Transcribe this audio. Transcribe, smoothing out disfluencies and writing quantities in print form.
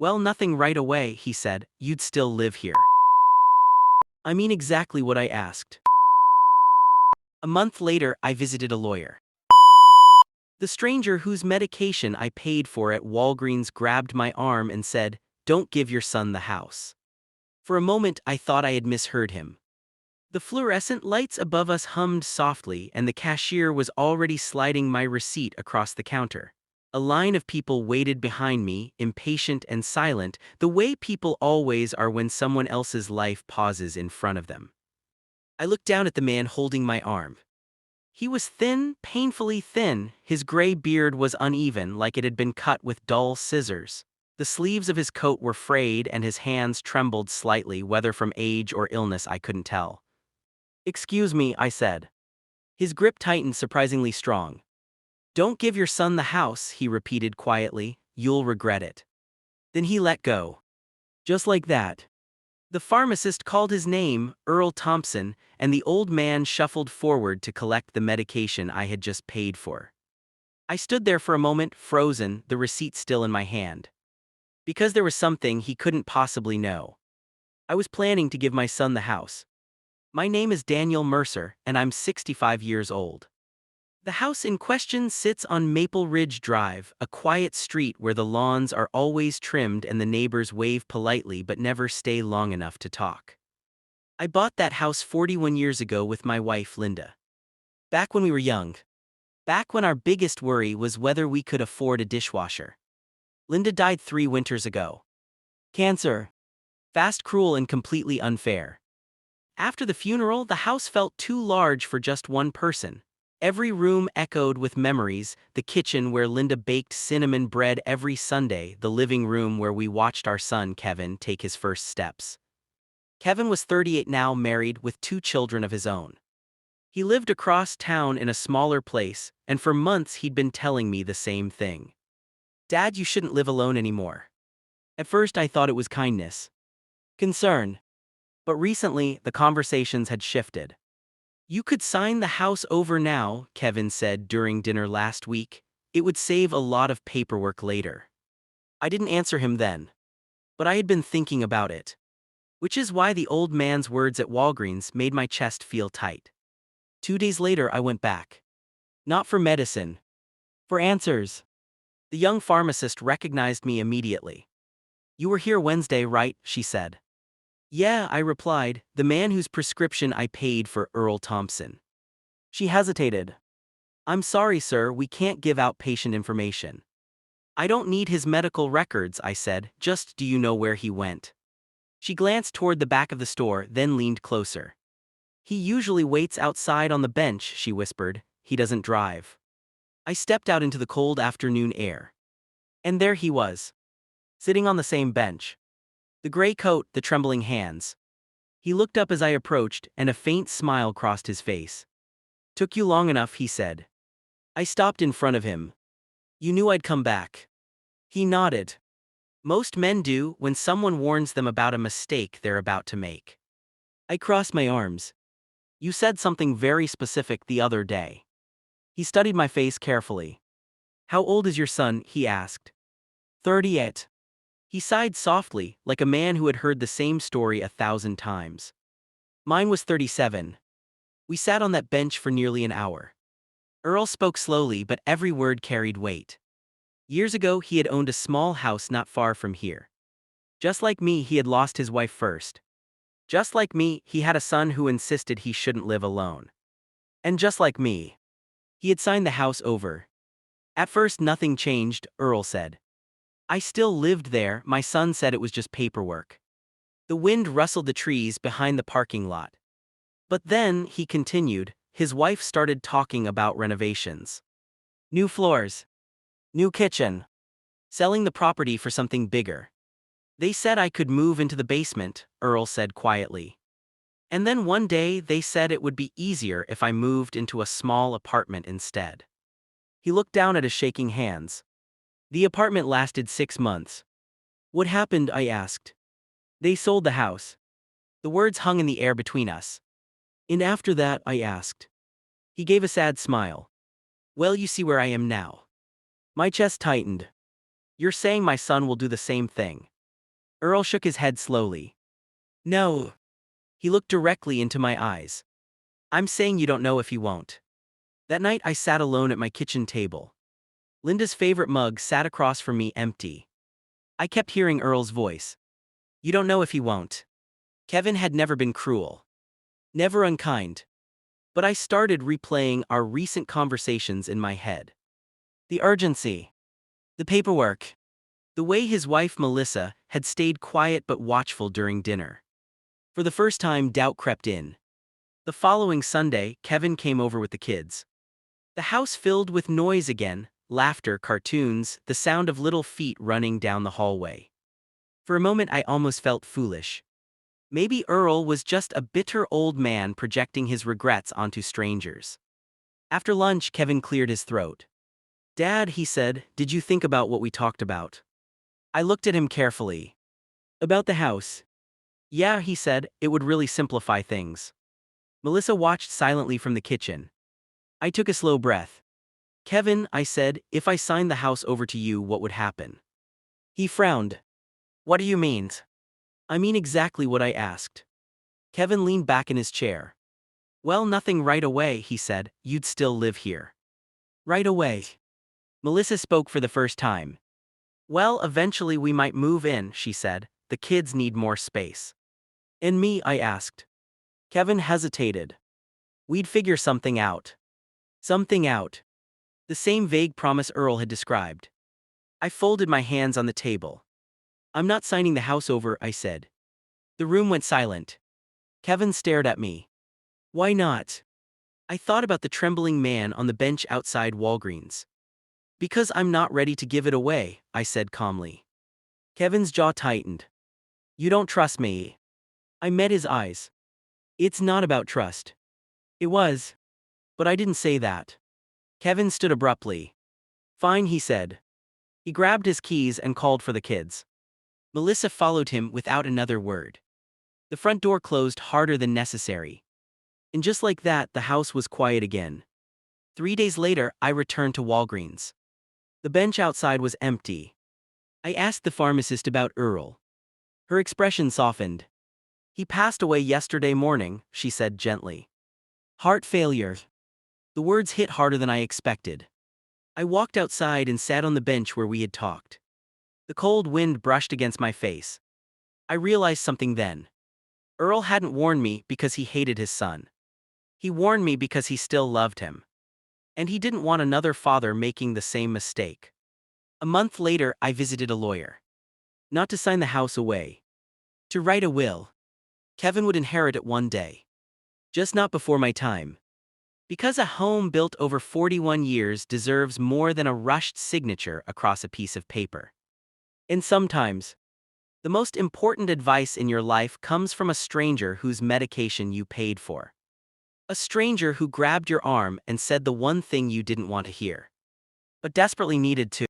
Well, nothing right away, he said. You'd still live here. I mean exactly what I asked. A month later, I visited a lawyer. The stranger whose medication I paid for at Walgreens grabbed my arm and said, "Don't give your son the house." For a moment, I thought I had misheard him. The fluorescent lights above us hummed softly, and the cashier was already sliding my receipt across the counter. A line of people waited behind me, impatient and silent, the way people always are when someone else's life pauses in front of them. I looked down at the man holding my arm. He was thin, painfully thin. His gray beard was uneven, like it had been cut with dull scissors. The sleeves of his coat were frayed and his hands trembled slightly, whether from age or illness I couldn't tell. "Excuse me," I said. His grip tightened surprisingly strong. "Don't give your son the house," he repeated quietly. "You'll regret it." Then he let go. Just like that. The pharmacist called his name, Earl Thompson, and the old man shuffled forward to collect the medication I had just paid for. I stood there for a moment, frozen, the receipt still in my hand. Because there was something he couldn't possibly know. I was planning to give my son the house. My name is Daniel Mercer, and I'm 65 years old. The house in question sits on Maple Ridge Drive, a quiet street where the lawns are always trimmed and the neighbors wave politely but never stay long enough to talk. I bought that house 41 years ago with my wife Linda. Back when we were young. Back when our biggest worry was whether we could afford a dishwasher. Linda died 3 winters ago. Cancer. Fast, cruel, and completely unfair. After the funeral, the house felt too large for just one person. Every room echoed with memories: the kitchen where Linda baked cinnamon bread every Sunday, the living room where we watched our son Kevin take his first steps. Kevin was 38 now, married with 2 children of his own. He lived across town in a smaller place, and for months he'd been telling me the same thing. "Dad, you shouldn't live alone anymore." At first I thought it was kindness. Concern. But recently, the conversations had shifted. "You could sign the house over now," Kevin said during dinner last week. "It would save a lot of paperwork later." I didn't answer him then. But I had been thinking about it. Which is why the old man's words at Walgreens made my chest feel tight. 2 days later I went back. Not for medicine. For answers. The young pharmacist recognized me immediately. "You were here Wednesday, right?" she said. "Yeah," I replied, "the man whose prescription I paid for, Earl Thompson." She hesitated. "I'm sorry, sir, we can't give out patient information." "I don't need his medical records," I said, "just do you know where he went?" She glanced toward the back of the store, then leaned closer. "He usually waits outside on the bench," she whispered. "He doesn't drive." I stepped out into the cold afternoon air. And there he was. Sitting on the same bench. The gray coat, the trembling hands. He looked up as I approached, and a faint smile crossed his face. "Took you long enough," he said. I stopped in front of him. "You knew I'd come back." He nodded. "Most men do when someone warns them about a mistake they're about to make." I crossed my arms. "You said something very specific the other day." He studied my face carefully. "How old is your son?" he asked. 38. He sighed softly, like a man who had heard the same story 1,000 times. "Mine was 37. We sat on that bench for nearly an hour." Earl spoke slowly, but every word carried weight. Years ago, he had owned a small house not far from here. Just like me, he had lost his wife first. Just like me, he had a son who insisted he shouldn't live alone. And just like me, he had signed the house over. "At first nothing changed," Earl said. "I still lived there. My son said it was just paperwork." The wind rustled the trees behind the parking lot. "But then," he continued, "his wife started talking about renovations. New floors. New kitchen. Selling the property for something bigger. They said I could move into the basement," Earl said quietly. "And then one day they said it would be easier if I moved into a small apartment instead." He looked down at his shaking hands. "The apartment lasted 6 months. What happened?" I asked. "They sold the house." The words hung in the air between us. "And after that?" I asked. He gave a sad smile. "Well, you see where I am now." My chest tightened. You're saying my son will do the same thing? Earl shook his head slowly. No. He looked directly into my eyes. I'm saying you don't know if he won't. That night I sat alone at my kitchen table. Linda's favorite mug sat across from me empty. I kept hearing Earl's voice. You don't know if he won't. Kevin had never been cruel. Never unkind. But I started replaying our recent conversations in my head. The urgency. The paperwork. The way his wife Melissa had stayed quiet but watchful during dinner. For the first time, doubt crept in. The following Sunday, Kevin came over with the kids. The house filled with noise again, laughter, cartoons, the sound of little feet running down the hallway. For a moment I almost felt foolish. Maybe Earl was just a bitter old man projecting his regrets onto strangers. After lunch, Kevin cleared his throat. Dad, he said, did you think about what we talked about? I looked at him carefully. About the house. Yeah, he said, it would really simplify things. Melissa watched silently from the kitchen. I took a slow breath. Kevin, I said, if I signed the house over to you, what would happen? He frowned. What do you mean? I mean exactly what I asked. Kevin leaned back in his chair. Well, nothing right away, he said, you'd still live here. Right away. Melissa spoke for the first time. Well, eventually we might move in, she said, the kids need more space. And me, I asked. Kevin hesitated. We'd figure something out. Something out. The same vague promise Earl had described. I folded my hands on the table. I'm not signing the house over, I said. The room went silent. Kevin stared at me. Why not? I thought about the trembling man on the bench outside Walgreens. Because I'm not ready to give it away, I said calmly. Kevin's jaw tightened. You don't trust me. I met his eyes. It's not about trust. It was. But I didn't say that. Kevin stood abruptly. Fine, he said. He grabbed his keys and called for the kids. Melissa followed him without another word. The front door closed harder than necessary. And just like that, the house was quiet again. 3 days later, I returned to Walgreens. The bench outside was empty. I asked the pharmacist about Earl. Her expression softened. He passed away yesterday morning, she said gently. Heart failure. The words hit harder than I expected. I walked outside and sat on the bench where we had talked. The cold wind brushed against my face. I realized something then. Earl hadn't warned me because he hated his son. He warned me because he still loved him. And he didn't want another father making the same mistake. A month later, I visited a lawyer. Not to sign the house away. To write a will. Kevin would inherit it one day. Just not before my time. Because a home built over 41 years deserves more than a rushed signature across a piece of paper. And sometimes, the most important advice in your life comes from a stranger whose medication you paid for. A stranger who grabbed your arm and said the one thing you didn't want to hear, but desperately needed to.